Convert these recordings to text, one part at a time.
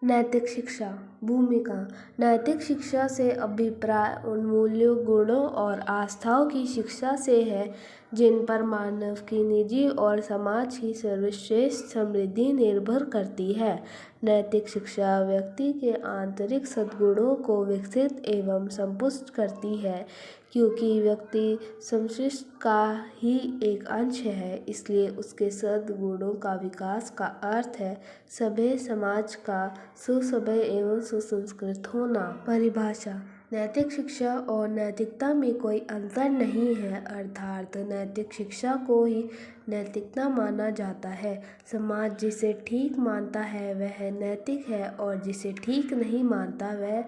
नैतिक शिक्षा भूमिका। नैतिक शिक्षा से अभिप्राय उन मूल्यों, गुणों और आस्थाओं की शिक्षा से है जिन पर मानव की निजी और समाज की सर्वश्रेष्ठ समृद्धि निर्भर करती है। नैतिक शिक्षा व्यक्ति के आंतरिक सद्गुणों को विकसित एवं संपुष्ट करती है। क्योंकि व्यक्ति समष्टि का ही एक अंश है, इसलिए उसके सद्गुणों का विकास का अर्थ है सभ्य समाज का सुसभ्य एवं सुसंस्कृत होना। परिभाषा। नैतिक शिक्षा और नैतिकता में कोई अंतर नहीं है, अर्थात नैतिक शिक्षा को ही नैतिकता माना जाता है। समाज जिसे ठीक मानता है वह नैतिक है और जिसे ठीक नहीं मानता वह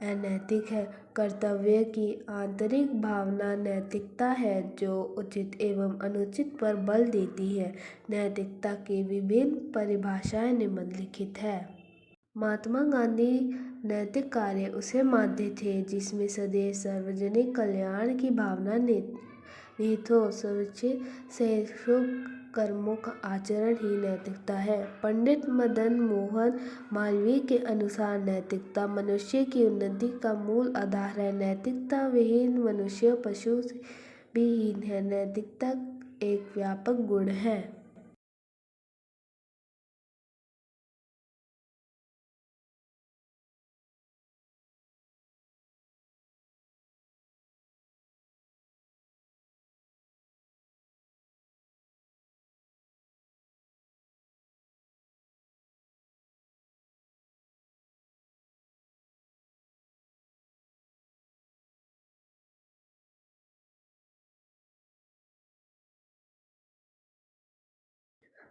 अनैतिक है। कर्तव्य की आंतरिक भावना नैतिकता है जो उचित एवं अनुचित पर बल देती है। नैतिकता की विभिन्न परिभाषाएं निम्नलिखित है। महात्मा गांधी नैतिक कार्य उसे मानते थे जिसमें सदैव सार्वजनिक कल्याण की भावना निहित हो। स्वैच्छिक से शुभ कर्मों का आचरण ही नैतिकता है। पंडित मदन मोहन मालवीय के अनुसार नैतिकता मनुष्य की उन्नति का मूल आधार है। नैतिकता विहीन मनुष्य पशु से भी हीन है। नैतिकता एक व्यापक गुण है।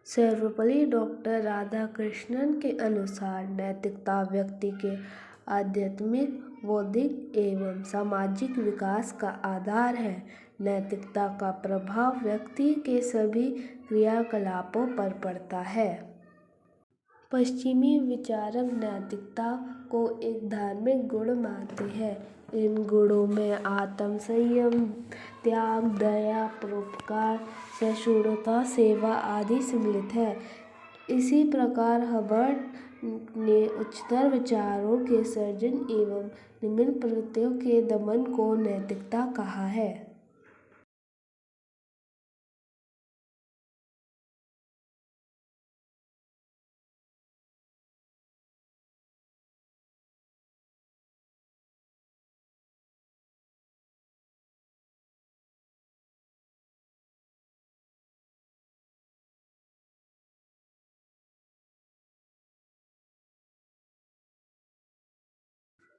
सर्वपल्ली डॉक्टर राधाकृष्णन के अनुसार नैतिकता व्यक्ति के आध्यात्मिक, बौद्धिक एवं सामाजिक विकास का आधार है। नैतिकता का प्रभाव व्यक्ति के सभी क्रियाकलापों पर पड़ता है। पश्चिमी विचारक नैतिकता को एक धार्मिक गुण मानते हैं। इन गुणों में आत्म संयम, त्याग, दया, परोपकार, सहिष्णुता, सेवा आदि सम्मिलित है। इसी प्रकार हबर्ट ने उच्चतर विचारों के सृजन एवं निम्न प्रवृत्तियों के दमन को नैतिकता कहा है।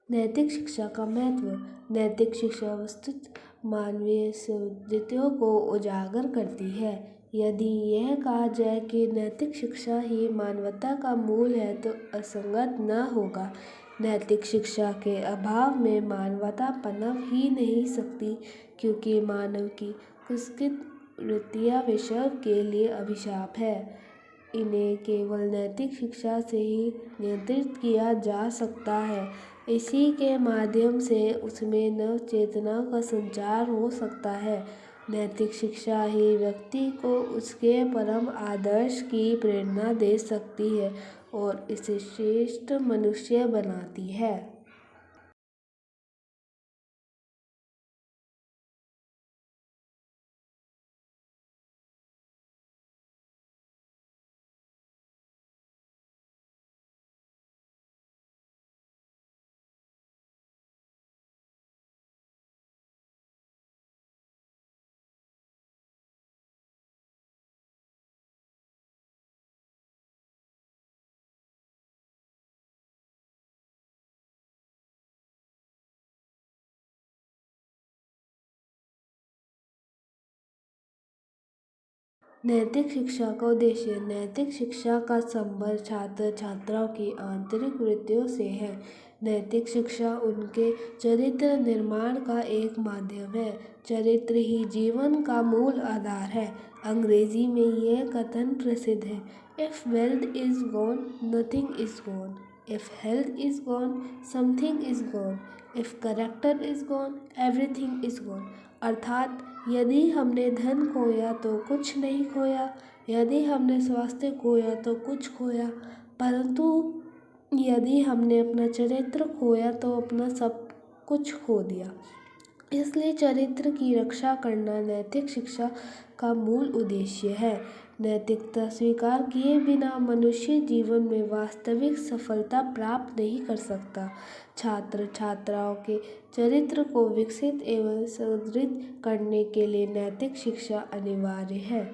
नैतिक शिक्षा का महत्व। नैतिक शिक्षा वस्तुतः मानवीय संवेदनाओं को उजागर करती है। यदि यह कहा जाए कि नैतिक शिक्षा ही मानवता का मूल है तो असंगत न होगा। नैतिक शिक्षा के अभाव में मानवता पनप ही नहीं सकती, क्योंकि मानव की कुत्सित वृत्तियां विश्व के लिए अभिशाप है। इन्हें केवल नैतिक शिक्षा से ही नियंत्रित किया जा सकता है। इसी के माध्यम से उसमें नव चेतना का संचार हो सकता है। नैतिक शिक्षा ही व्यक्ति को उसके परम आदर्श की प्रेरणा दे सकती है और इसे श्रेष्ठ मनुष्य बनाती है। नैतिक शिक्षा का उद्देश्य। नैतिक शिक्षा का संबंध छात्र छात्राओं की आंतरिक वृत्तियों से है। नैतिक शिक्षा उनके चरित्र निर्माण का एक माध्यम है। चरित्र ही जीवन का मूल आधार है। अंग्रेजी में यह कथन प्रसिद्ध है, if wealth is gone nothing is gone, if health is gone something is gone, if character is gone everything is gone. अर्थात यदि हमने धन खोया तो कुछ नहीं खोया, यदि हमने स्वास्थ्य खोया तो कुछ खोया, परंतु यदि हमने अपना चरित्र खोया तो अपना सब कुछ खो दिया। इसलिए चरित्र की रक्षा करना नैतिक शिक्षा का मूल उद्देश्य है। नैतिकता स्वीकार किए बिना मनुष्य जीवन में वास्तविक सफलता प्राप्त नहीं कर सकता। छात्र छात्राओं के चरित्र को विकसित एवं सुदृढ़ करने के लिए नैतिक शिक्षा अनिवार्य है।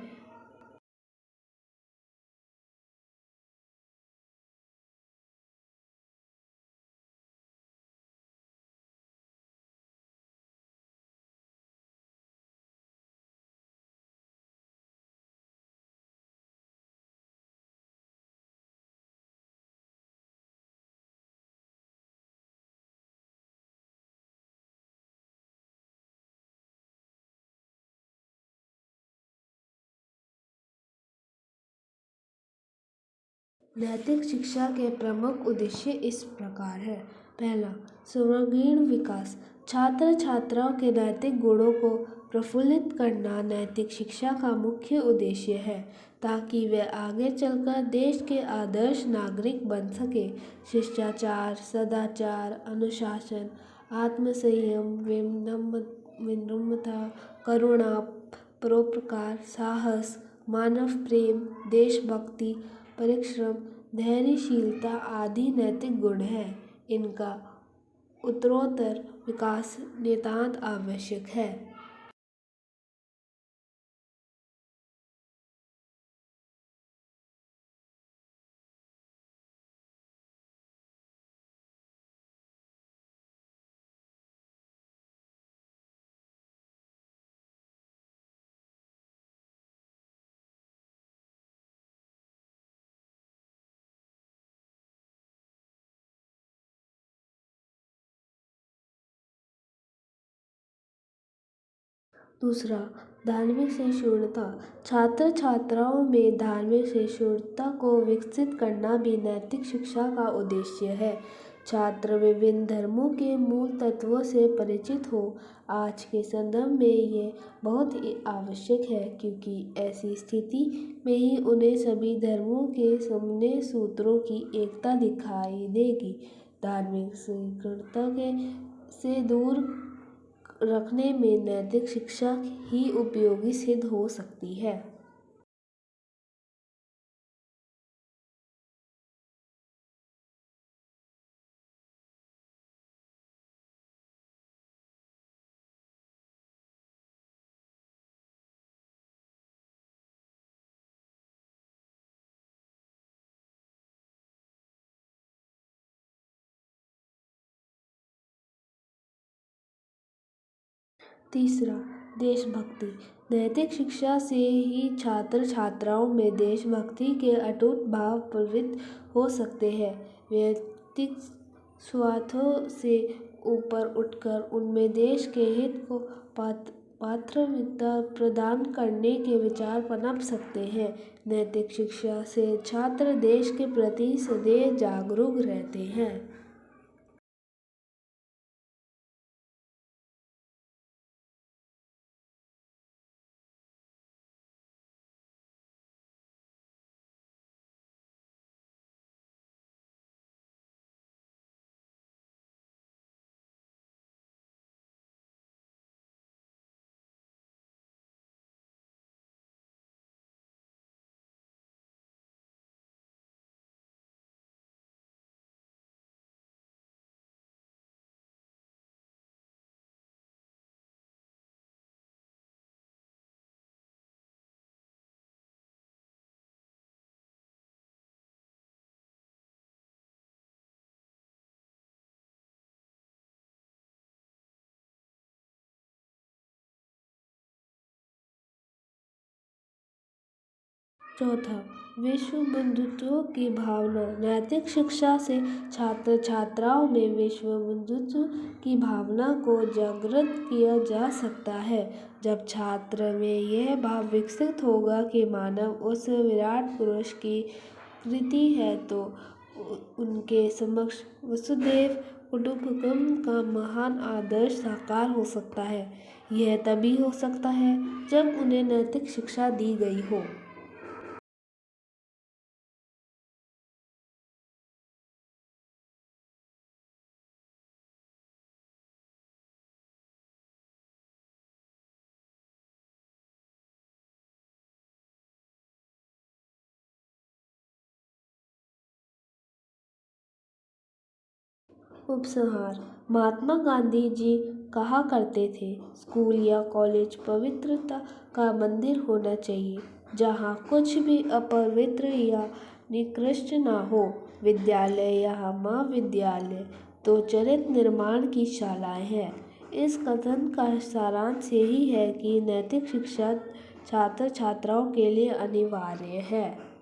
नैतिक शिक्षा के प्रमुख उद्देश्य इस प्रकार है। पहला, सर्वांगीण विकास। छात्र छात्राओं के नैतिक गुणों को प्रफुल्लित करना नैतिक शिक्षा का मुख्य उद्देश्य है, ताकि वे आगे चलकर देश के आदर्श नागरिक बन सके। शिष्टाचार, सदाचार, अनुशासन, आत्मसंयम, विनम्रता, करुणा, परोपकार, साहस, मानव प्रेम, देशभक्ति, परिश्रम, धैर्यशीलता आदि नैतिक गुण हैं। इनका उत्तरोत्तर विकास नितांत आवश्यक है। दूसरा, धार्मिक सहिष्णुता। छात्र छात्राओं में धार्मिक सहिष्णुता को विकसित करना भी नैतिक शिक्षा का उद्देश्य है। छात्र विभिन्न धर्मों के मूल तत्वों से परिचित हो। आज के संदर्भ में ये बहुत ही आवश्यक है, क्योंकि ऐसी स्थिति में ही उन्हें सभी धर्मों के सामान्य सूत्रों की एकता दिखाई देगी। धार्मिक सहिष्णुता के से दूर रखने में नैतिक शिक्षा ही उपयोगी सिद्ध हो सकती है। तीसरा, देशभक्ति। नैतिक शिक्षा से ही छात्र छात्राओं में देशभक्ति के अटूट भाव प्रवृत्त हो सकते हैं। व्यक्तिगत स्वार्थों से ऊपर उठकर उनमें देश के हित को प्राथमिकता प्रदान करने के विचार पनप सकते हैं। नैतिक शिक्षा से छात्र देश के प्रति सदैव जागरूक रहते हैं। चौथा, विश्व बंधुत्व की भावना। नैतिक शिक्षा से छात्र छात्राओं में विश्व बंधुत्व की भावना को जागृत किया जा सकता है। जब छात्र में यह भाव विकसित होगा कि मानव उस विराट पुरुष की कृति है, तो उनके समक्ष वसुधैव कुटुंबकम का महान आदर्श साकार हो सकता है। यह तभी हो सकता है जब उन्हें नैतिक शिक्षा दी गई हो। उपसंहार। महात्मा गांधी जी कहा करते थे, स्कूल या कॉलेज पवित्रता का मंदिर होना चाहिए, जहाँ कुछ भी अपवित्र या निकृष्ट न हो। विद्यालय या महाविद्यालय तो चरित्र निर्माण की शालाएं हैं। इस कथन का सारांश यही है कि नैतिक शिक्षा छात्र छात्राओं के लिए अनिवार्य है।